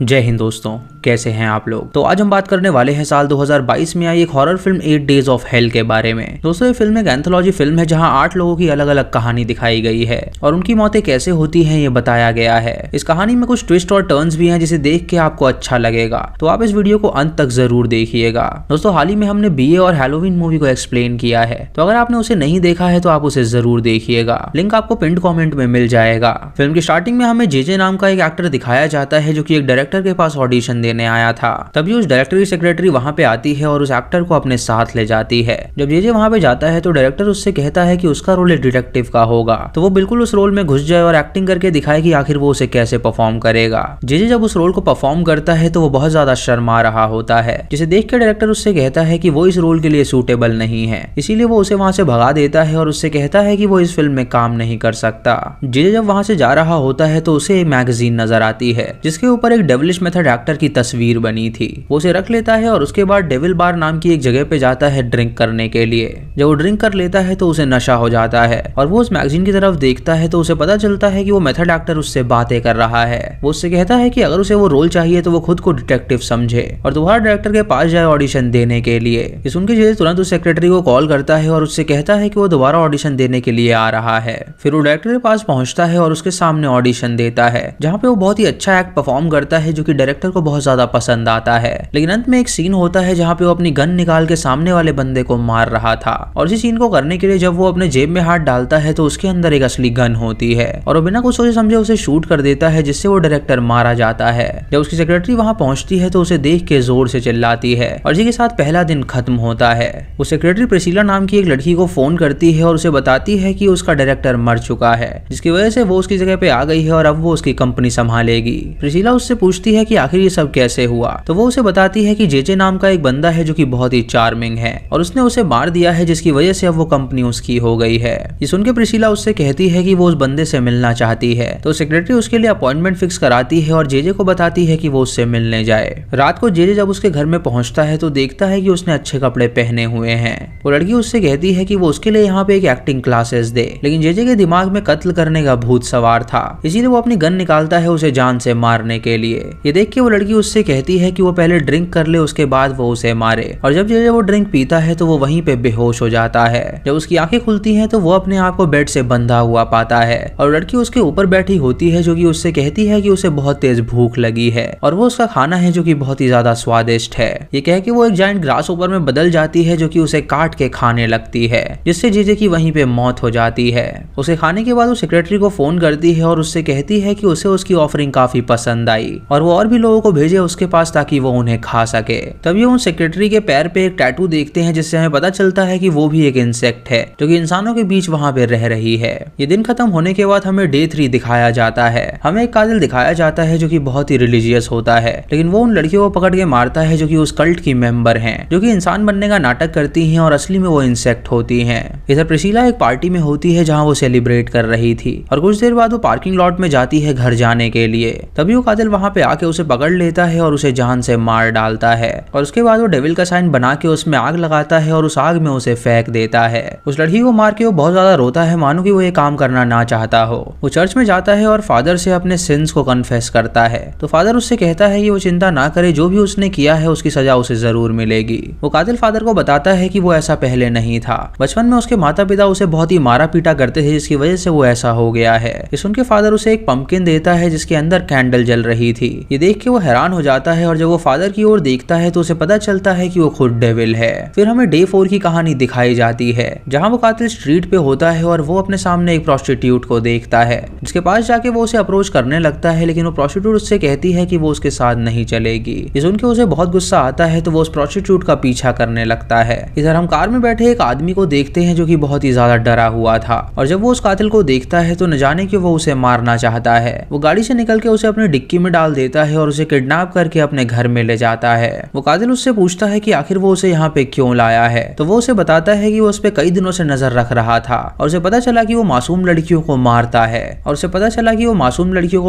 जय हिंद दोस्तों, कैसे हैं आप लोग। तो आज हम बात करने वाले हैं साल 2022 में आई एक horror film 8 days of hell के बारे में। दोस्तों ये फिल्म एक एंथोलॉजी फिल्म है जहां 8 लोगों की अलग अलग कहानी दिखाई गई है और उनकी मौतें कैसे होती हैं ये बताया गया है। इस कहानी में कुछ ट्विस्ट और टर्न्स भी हैं जिसे देख के आपको अच्छा लगेगा, तो आप इस वीडियो को अंत तक जरूर देखिएगा। दोस्तों हाल ही में हमने बीए और हैलोवीन मूवी को एक्सप्लेन किया है, तो अगर आपने उसे नहीं देखा है तो आप उसे जरूर देखिएगा, लिंक आपको पिंड कॉमेंट में मिल जाएगा। फिल्म की स्टार्टिंग में हमें जेजे नाम का एक एक्टर दिखाया जाता है जो कि एक डायरेक्टर के पास ऑडिशन देने आया था। तभी उस डायरेक्टर की सेक्रेटरी वहां पे आती है और उस एक्टर को अपने साथ ले जाती है। जब जेजे वहां पे जाता है तो डायरेक्टर उससे कहता है कि उसका रोल एक डिटेक्टिव का होगा, तो वो बिल्कुल उस रोल में घुस जाए और एक्टिंग करके दिखाए कि आखिर वो उसे कैसे परफॉर्म करेगा। जेजे जब उस रोल को परफॉर्म करता है तो वो बहुत ज्यादा शर्मा रहा होता है, जिसे देख के डायरेक्टर उससे कहता है कि वो इस रोल के लिए सूटेबल नहीं है, इसीलिए वो उसे वहां से भगा देता है और उससे कहता है कि वो इस फिल्म में काम नहीं कर सकता। जेजे जब वहां से जा रहा होता है तो उसे एक मैगजीन नजर आती है जिसके ऊपर एक डेविलिश मेथड एक्टर की तस्वीर बनी थी। वो उसे रख लेता है और उसके बाद डेविल बार नाम की एक जगह पे जाता है ड्रिंक करने के लिए। जब वो ड्रिंक कर लेता है तो उसे नशा हो जाता है और वो उस मैगजीन की तरफ देखता है तो उसे पता चलता है कि वो मेथड एक्टर उससे बातें कर रहा है। वो उससे कहता है कि अगर उसे वो रोल चाहिए तो वो खुद को डिटेक्टिव समझे और दोबारा डायरेक्टर के पास जाए ऑडिशन देने के लिए। ये सुनकर जेजे तुरंत उस सेक्रेटरी को कॉल करता है और उससे कहता है कि वो दोबारा ऑडिशन देने के लिए आ रहा है। फिर वो डायरेक्टर के पास पहुंचता है और उसके सामने ऑडिशन देता है, जहाँ पे वो बहुत ही अच्छा एक्ट परफॉर्म करता है जो कि डायरेक्टर को बहुत ज्यादा पसंद आता है। लेकिन अंत में एक सीन होता है जहाँ पे वो अपनी गन निकाल के सामने वाले बंदे को मार रहा था और इसी सीन को करने के लिए जब वो अपने जेब में हाथ डालता है तो उसके अंदर एक असली गन होती है और वो बिना कुछ सोचे समझे उसे शूट कर देता है, जिससे वो डायरेक्टर मारा जाता है। जब उसकी सेक्रेटरी वहां पहुंचती है तो उसे देख के जोर से चिल्लाती है और इसी के साथ पहला दिन खत्म होता है। वो सेक्रेटरी प्रिसिला नाम की एक लड़की को फोन करती है और उसे बताती है कि उसका डायरेक्टर मर चुका है, जिसकी वजह से वो उसकी जगह पे आ गई है और अब वो उसकी कंपनी संभालेगी। प्रिसिला उससे पूछती है कि आखिर ये सब कैसे हुआ, तो वो उसे बताती है कि जेजे नाम का एक बंदा है जो कि बहुत ही चार्मिंग है और उसने उसे मार दिया है, जिसकी वजह से अब वो कंपनी उसकी हो गई है। ये सुन के प्रिसिला उससे कहती है कि वो उस बंदे से मिलना चाहती है, तो सेक्रेटरी उसके लिए अपॉइंटमेंट फिक्स कराती है और जेजे को बताती है कि वो उससे मिलने जाए। रात को जेजे जब उसके घर में पहुंचता है तो देखता है कि उसने अच्छे कपड़े पहने हुए हैं। वो लड़की उससे कहती है कि वो उसके लिए यहाँ पे एक एक्टिंग क्लासेस दे, लेकिन जेजे के दिमाग में कत्ल करने का भूत सवार था, इसीलिए वो अपनी गन निकालता है उसे जान से मारने के लिए। ये देख के वो लड़की उससे कहती है कि वो पहले ड्रिंक कर ले, उसके बाद वो उसे मारे। और जब जेजे वो ड्रिंक पीता है तो वो वहीं पे बेहोश हो जाता है। जब उसकी आंखें खुलती हैं तो वो अपने आप को बेड से बंधा हुआ पाता है और लड़की उसके ऊपर बैठी होती है जो कि उससे कहती है कि उसे बहुत तेज भूख लगी है और वो उसका खाना है जो कि बहुत ही ज्यादा स्वादिष्ट है। ये कह के वो एक जायंट ग्रास ऊपर में बदल जाती है जो कि उसे काट के खाने लगती है, जिससे जेजे की वहीं पे मौत हो जाती है। उसे खाने के बाद वो सेक्रेटरी को फोन करती है और उससे कहती है कि उसे उसकी ऑफरिंग काफी पसंद आई और वो और भी लोगों को भेजे उसके पास ताकि वो उन्हें खा सके। तभी उन सेक्रेटरी के पैर पे एक टैटू देखते हैं, जिससे हमें पता चलता है कि वो भी एक इंसेक्ट है जो कि इंसानों के बीच वहां पे रह रही है। ये दिन खत्म होने के बाद हमें डे 3 दिखाया जाता है। हमें एक कातिल दिखाया जाता है जो कि बहुत ही रिलीजियस होता है, लेकिन वो उन लड़कियों को पकड़ के मारता है जो कि उस कल्ट की मेंबर हैं, जो कि इंसान बनने का नाटक करती हैं और असली में वो इंसेक्ट होती हैं। इधर प्रिसिला एक पार्टी में होती है जहाँ वो सेलिब्रेट कर रही थी और कुछ देर बाद वो पार्किंग लॉट में जाती है घर जाने के लिए। तभी वो कातिल वहां पे आके उसे पकड़ लेता है और उसे जान से मार डालता है और उसके बाद वो डेविल का साइन बना के उसमें आग लगाता है और उस आग में उसे फेंक देता है। उस लड़की को मार के वो बहुत ज्यादा रोता है, मानो कि वो ये काम करना ना चाहता हो। वो चर्च में जाता है और फादर से अपने सिंस को कन्फेस करता है, तो फादर उससे कहता है कि वो चिंता ना करे, जो भी उसने किया है उसकी सजा उसे जरूर मिलेगी। वो कातिल फादर को बताता है कि वो ऐसा पहले नहीं था, बचपन में उसके माता पिता उसे बहुत ही मारा पीटा करते थे, जिसकी वजह से वो ऐसा हो गया है। इस उनके फादर उसे एक पंपकिन देता है जिसके अंदर कैंडल जल रही थी। ये देख के वो हैरान हो जाता है और जब वो फादर की ओर देखता है तो उसे पता चलता है कि वो खुद डेविल है। फिर हमें डे 4 की कहानी दिखाई जाती है, जहाँ वो कातिल स्ट्रीट पे होता है और वो अपने सामने एक प्रोस्टिट्यूट को देखता है, जिसके पास जाके वो उसे अप्रोच करने लगता है, लेकिन वो प्रोस्टिट्यूट उससे कहती है कि वो उसके साथ नहीं चलेगी। ये सुन के उसे बहुत गुस्सा आता है तो वो उस प्रोस्टिट्यूट का पीछा करने लगता है। इधर हम कार में बैठे एक आदमी को देखते हैं जो कि बहुत ही ज्यादा डरा हुआ था और जब वो उस कातिल को देखता है तो न जाने क्यों वो उसे मारना चाहता है। वो गाड़ी से निकल के उसे अपनी डिक्की में डाल देता है और उसे किडनैप करके अपने घर में ले जाता है। वो कातिल उससे पूछता है कि आखिर वो उसे यहाँ पे क्यों लाया है, तो वो उसे बताता है कि वो उस पे कई दिनों से नजर रख रहा था और उसे पता चला कि वो मासूम लड़कियों को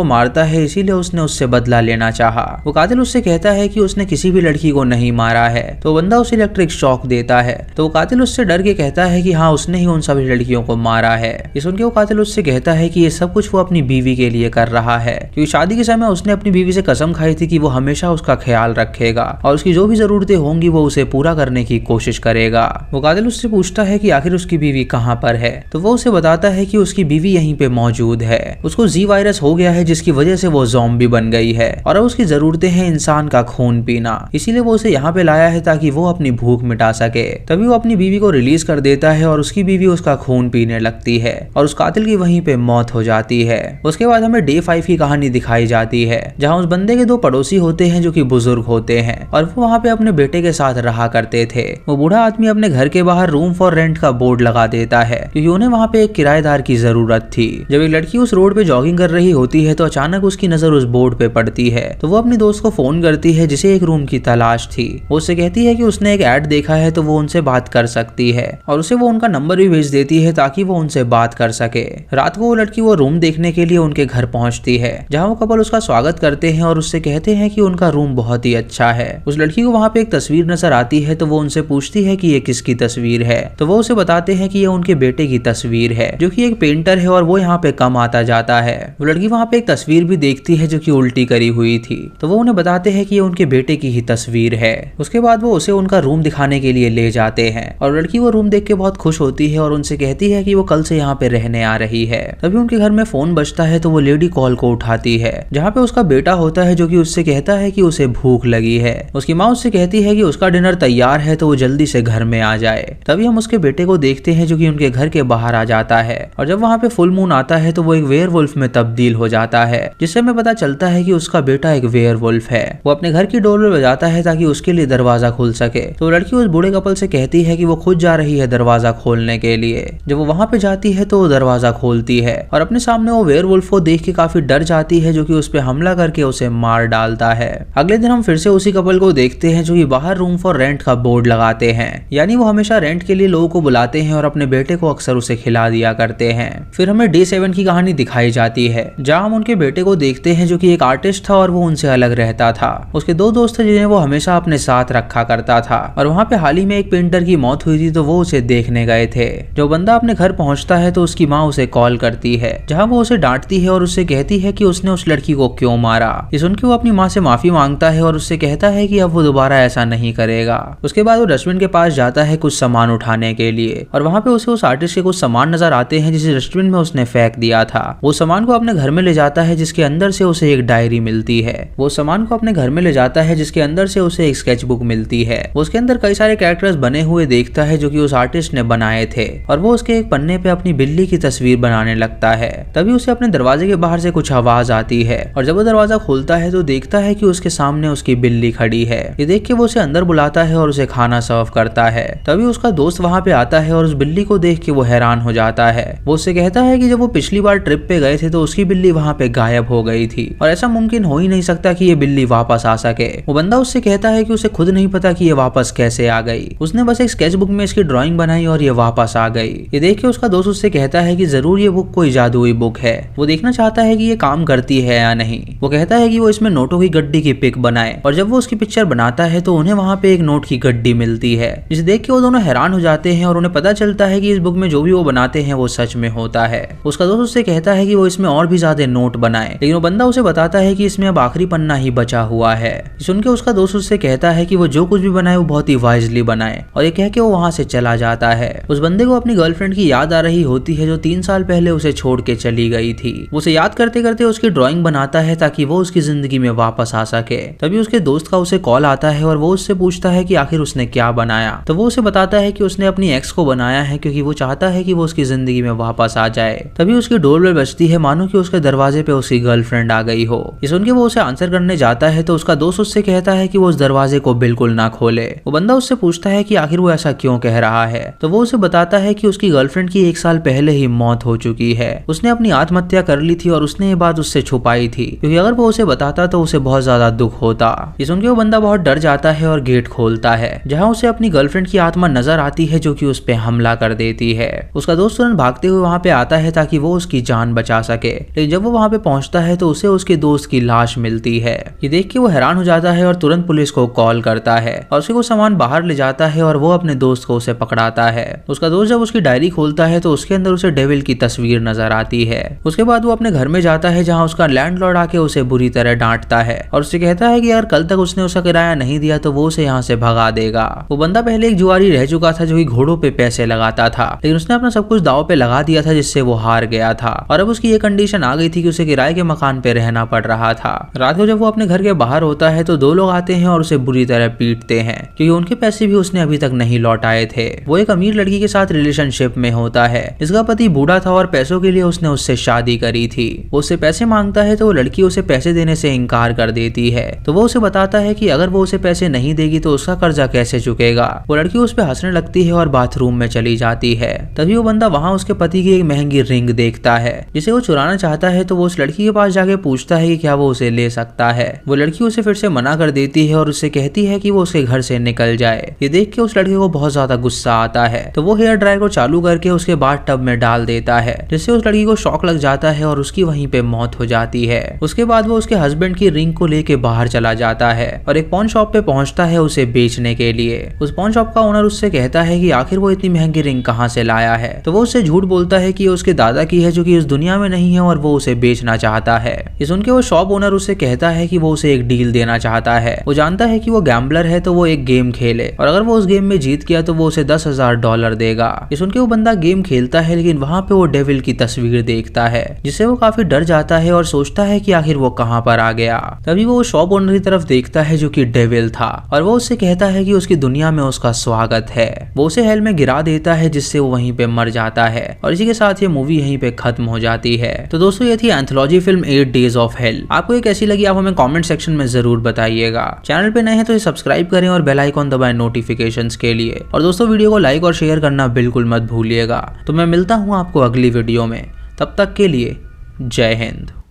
मारता है इसीलिए उसने उससे बदला लेना चाहा। वो कातिल उससे कहता है कि उसने किसी भी लड़की को नहीं मारा है, तो बंदा उसे इलेक्ट्रिक शॉक देता है, तो वो कातिल उससे डर के कहता है कि हाँ उसने ही उन सभी लड़कियों को मारा है। ये सुन के वो कातिल उससे कहता है कि ये सब कुछ वो अपनी बीवी के लिए कर रहा है, क्योंकि शादी के समय उसने अपनी बीवी से कसम खाई थी कि वो हमेशा उसका ख्याल रखेगा और उसकी जो भी जरूरतें होंगी वो उसे पूरा करने की कोशिश करेगा। वो कातिल उससे पूछता है कि आखिर उसकी बीवी कहाँ पर है, तो वो उसे बताता है कि उसकी बीवी यहीं पे मौजूद है। उसको जी वायरस हो गया है जिसकी वजह से वो ज़ॉम्बी बन गई है और अब उसकी जरूरतें हैं इंसान का खून पीना, इसीलिए वो उसे यहाँ पे लाया है ताकि वो अपनी भूख मिटा सके। तभी वो अपनी बीवी को रिलीज कर देता है और उसकी बीवी उसका खून पीने लगती है और उस कातिल की वहीं पे मौत हो जाती है। उसके बाद हमें डे 5 की कहानी दिखाई जाती है जहाँ उस बंदे के दो पड़ोसी होते हैं जो कि बुजुर्ग होते हैं और वो वहाँ पे अपने बेटे के साथ रहा करते थे। वो बूढ़ा आदमी अपने घर के बाहर रूम फॉर रेंट का बोर्ड लगा देता है क्योंकि उन्हें वहाँ पे एक किराएदार की जरूरत थी। जब एक लड़की उस रोड पे जॉगिंग कर रही होती है तो अचानक उसकी नजर उस बोर्ड पे पड़ती है, तो वो अपनी दोस्त को फोन करती है जिसे एक रूम की तलाश थी। वो उससे कहती है कि उसने एक ऐड देखा है तो वो उनसे बात कर सकती है और उसे वो उनका नंबर भी भेज देती है ताकि वो उनसे बात कर सके। रात को वो लड़की वो रूम देखने के लिए उनके घर पहुंचती है जहाँ वो कपल उसका स्वागत करते हैं और उससे कहते हैं कि उनका रूम बहुत ही अच्छा है। उस लड़की को वहाँ पे एक तस्वीर नजर आती है तो वो उनसे पूछती है कि ये किसकी तस्वीर है, तो वो उसे बताते हैं कि ये उनके बेटे की तस्वीर है जो कि एक पेंटर है और वो यहाँ पे कम आता जाता है। वो लड़की वहाँ पे एक तस्वीर भी देखती है जो कि उल्टी करी हुई थी, तो वो उन्हें बताते हैं कि ये उनके बेटे की ही तस्वीर है। उसके बाद वो उसे उनका रूम दिखाने के लिए ले जाते हैं और लड़की वो रूम देख के बहुत खुश होती है और उनसे कहती है कि वो कल से यहाँ पे रहने आ रही है। तभी उनके घर में फोन बजता है तो वो लेडी कॉल को उठाती है जहाँ पे उसका बेटा होता है जो कि उससे कहता है कि उसे भूख लगी है। उसकी माँ उससे कहती है कि उसका डिनर तैयार है तो वो जल्दी से घर में आ जाए। तभी हम उसके बेटे को देखते हैं जो कि उनके घर के बाहर आ जाता है और जब वहाँ पे फुल मून आता है तो वो एक वेयरवुल्फ में तब्दील हो जाता है, जिससे हमें पता चलता है कि उसका बेटा एक वेयरवुल्फ है। वो अपने घर की डोर बजाता है ताकि उसके लिए दरवाजा खुल सके, तो लड़की उस बूढ़े कपल से कहती है कि वो खुद जा रही है दरवाजा खोलने के लिए। जब वो वहाँ पे जाती है तो वो दरवाजा खोलती है और अपने सामने वो वेयरवुल्फ को देख के काफी डर जाती है जो कि उस पे हमला करके उसे मार डालता है। अगले दिन हम फिर से उसी कपल को देखते हैं जो कि बाहर रूम फॉर रेंट का बोर्ड लगाते हैं, यानी वो हमेशा रेंट के लिए लोगों को बुलाते हैं और अपने बेटे को अक्सर उसे खिला दिया करते हैं। फिर हमें डे 7 की कहानी दिखाई जाती है जहाँ हम उनके बेटे को देखते हैं जो कि एक आर्टिस्ट था और वो उनसे अलग रहता था। उसके दो दोस्त थे जिन्हें वो हमेशा अपने साथ रखा करता था और वहाँ पे हाल ही में एक पेंटर की मौत हुई थी तो वो उसे देखने गए थे। जो बंदा अपने घर पहुँचता है तो उसकी माँ उसे कॉल करती है जहाँ वो उसे डांटती है और उससे कहती है कि उसने उस लड़की को क्यों मारा। ये सुन के वो अपनी माँ से माफी मांगता है और उससे कहता है कि अब वो दोबारा ऐसा नहीं करेगा। उसके बाद वो डस्टबिन के पास जाता है कुछ सामान उठाने के लिए और वहाँ पे उसे उस आर्टिस्ट के कुछ सामान नजर आते हैं जिसे डस्टबिन में उसने फेंक दिया था। वो सामान को अपने घर में ले जाता है जिसके अंदर से उसे एक डायरी मिलती है। वो सामान को अपने घर में ले जाता है जिसके अंदर से उसे एक स्केच बुक मिलती है। वो उसके अंदर कई सारे कैरेक्टर्स बने हुए देखता है जो कि उस आर्टिस्ट ने बनाए थे और वो उसके एक पन्ने पे अपनी बिल्ली की तस्वीर बनाने लगता है। तभी उसे अपने दरवाजे के बाहर से कुछ आवाज आती है और जब वो दरवाजा खोलता है तो देखता है कि उसके सामने उसकी बिल्ली खड़ी है। ये देख के वो उसे अंदर बुलाता है और उसे खाना सर्व करता है। तभी उसका दोस्त वहाँ पे आता है और उस बिल्ली को देख के वो हैरान हो जाता है। वो उससे कहता है कि जब वो पिछली बार ट्रिप पे गए थे तो उसकी बिल्ली वहाँ पे गायब हो गई थी और ऐसा मुमकिन हो ही नहीं सकता कि ये बिल्ली वापस आ सके। वो बंदा उससे कहता है कि उसे खुद नहीं पता कि ये वापस कैसे आ गई, उसने बस एक स्केच बुक में इसकी ड्राइंग बनाई और ये वापस आ गई। ये देख के उसका दोस्त उससे कहता है कि जरूर ये बुक कोई जादुई बुक है, वो देखना चाहता है कि ये काम करती है या नहीं। वो कहता है कि वो इसमें नोटों की गड्डी की पिक बनाए और जब वो उसकी पिक्चर बनाता है तो उन्हें वहाँ पे एक नोट की गड्डी मिलती है, जिसे देख के वो दोनों हैरान हो जाते हैं और उन्हें पता चलता है कि इस बुक में जो भी वो बनाते हैं वो सच में होता है। उसका दोस्त उससे कहता है कि वो इसमें और भी ज्यादा नोट बनाए, लेकिन वो बंदा उसे बताता है कि इसमें अब आखिरी पन्ना ही बचा हुआ है। सुन के उसका दोस्त उससे कहता है कि वो जो कुछ भी बनाए वो बहुत ही वाइजली बनाए और ये कह के वो वहाँ से चला जाता है। उस बंदे को अपनी गर्लफ्रेंड की याद आ रही होती है जो 3 साल पहले उसे छोड़ के चली गई थी। उसे याद करते करते उसकी ड्राइंग बनाता है ताकि वो उसकी जिंदगी में वापस आ सके। तभी उसके दोस्त का उसे कॉल आता है और वो उससे पूछता है कि आखिर उसने क्या बनाया, तो वो उसे बताता है कि उसने अपनी एक्स को बनाया है क्योंकि वो चाहता है कि वो उसकी जिंदगी में वापस आ जाए। तभी उसकी डोरबेल बजती है मानो कि उसके दरवाजे पे उसकी गर्लफ्रेंड आ गई हो। ये सुन के वो उसे आंसर करने जाता है तो उसका दोस्त उससे कहता है कि वो उस दरवाजे को बिल्कुल ना खोले। वो बंदा उससे पूछता है कि आखिर वो ऐसा क्यों कह रहा है, तो वो उसे बताता है कि उसकी गर्लफ्रेंड की 1 साल पहले ही मौत हो चुकी है। उसने अपनी आत्महत्या कर ली थी और उसने ये बात उससे छुपाई थी क्योंकि अगर वो उसे बताता तो उसे बहुत ज्यादा दुख होता। ये सुन के वो बंदा बहुत डर जाता है और गेट खोलता है जहाँ उसे अपनी गर्लफ्रेंड की आत्मा नजर आती है जो कि उस पे हमला कर देती है। उसका दोस्त तुरंत भागते हुए वहाँ पे आता है ताकि वो उसकी जान बचा सके, लेकिन जब वो वहाँ पे पहुंचता है तो उसे उसके दोस्त की लाश मिलती है। ये देख के वो हैरान हो जाता है और तुरंत पुलिस को कॉल करता है और उसे वो सामान बाहर ले जाता है और वो अपने दोस्त को उसे पकड़ाता है। उसका दोस्त जब उसकी डायरी खोलता है तो उसके अंदर उसे डेविल की तस्वीर नजर आती है। उसके बाद वो अपने घर में जाता है जहाँ उसका लैंडलॉर्ड आके उसे बुरी तरह डांटता है है और उससे कहता है कि अगर कल तक उसने उसका किराया नहीं दिया तो वो उसे यहाँ से भगा देगा। वो बंदा पहले एक जुआरी रह चुका था जो कि घोड़ों पे पैसे लगाता था, लेकिन उसने अपना सब कुछ दांव पे लगा दिया था जिससे वो हार गया था और अब उसकी ये कंडीशन आ गई थी कि उसे किराए के मकान पे रहना पड़ रहा था। रात को जब वो अपने घर के बाहर होता है तो दो लोग आते हैं और उसे बुरी तरह पीटते हैं क्योंकि उनके पैसे भी उसने अभी तक नहीं लौटाए थे। वो एक अमीर लड़की के साथ रिलेशनशिप में होता है जिसका पति बूढ़ा था और पैसों के लिए उसने उससे शादी करी थी। वो उससे पैसे मांगता है तो वो लड़की उसे पैसे देने से इनकार कर देती है। तो वो उसे बताता है कि अगर वो उसे पैसे नहीं देगी तो उसका कर्जा कैसे चुकेगा। वो लड़की उस पर हंसने लगती है और बाथरूम में चली जाती है। तभी वो बंदा वहाँ उसके पति की एक महंगी रिंग देखता है जिसे वो चुराना चाहता है। तो वो उस लड़की के पास जाके पूछता है कि क्या वो उसे ले सकता है। वो लड़की उसे फिर से मना कर देती है और उससे कहती है कि वो उसके घर से निकल जाए। ये देख के उस लड़के को बहुत ज्यादा गुस्सा आता है तो वो हेयर ड्रायर को चालू करके उसके बाथ टब में डाल देता है जिससे उस लड़की को शॉक लग जाता है और उसकी वहीं पे मौत हो जाती है। उसके बाद वो उसके हस्बैंड की रिंग को लेके बाहर चला जाता है और एक पॉन शॉप पे पहुंचता है उसे बेचने के लिए। उस पॉन शॉप का ओनर उससे कहता है कि आखिर वो इतनी महंगी रिंग कहाँ से लाया है। तो वो उससे झूठ बोलता है कि उसके दादा की है जो कि इस दुनिया में नहीं है और वो उसे बेचना चाहता है। ये सुन के वो शॉप ओनर उससे कहता है कि वो उसे एक डील देना चाहता है। वो जानता है कि वो गैम्बलर है तो वो एक गेम खेले और अगर वो उस गेम में जीत गया तो वो उसे $10,000 देगा। ये सुन के वो बंदा गेम खेलता है लेकिन वहाँ पे वो डेविल की तस्वीर देखता है जिससे वो काफी डर जाता है और सोचता है कि आखिर वो कहाँ पर आ गया। तभी वो शॉप ओनर की तरफ देखता है जो कि डेविल था और वो उससे कहता है कि उसकी दुनिया में उसका स्वागत है। वो उसे हेल में गिरा देता है जिससे वो वहीं पे मर जाता है और इसी के साथ ये मूवी यहीं पे खत्म हो जाती है। तो दोस्तों ये थी anthology film 8 days of hell. आपको ये कैसी लगी आप हमें कमेंट सेक्शन में जरूर बताइएगा। चैनल पे नए हैं तो सब्सक्राइब करें और बेल आइकॉन दबाएं नोटिफिकेशंस के लिए। और दोस्तों वीडियो को लाइक और शेयर करना बिल्कुल मत भूलिएगा। तो मैं मिलता हूँ आपको अगली वीडियो में, तब तक के लिए जय हिंद।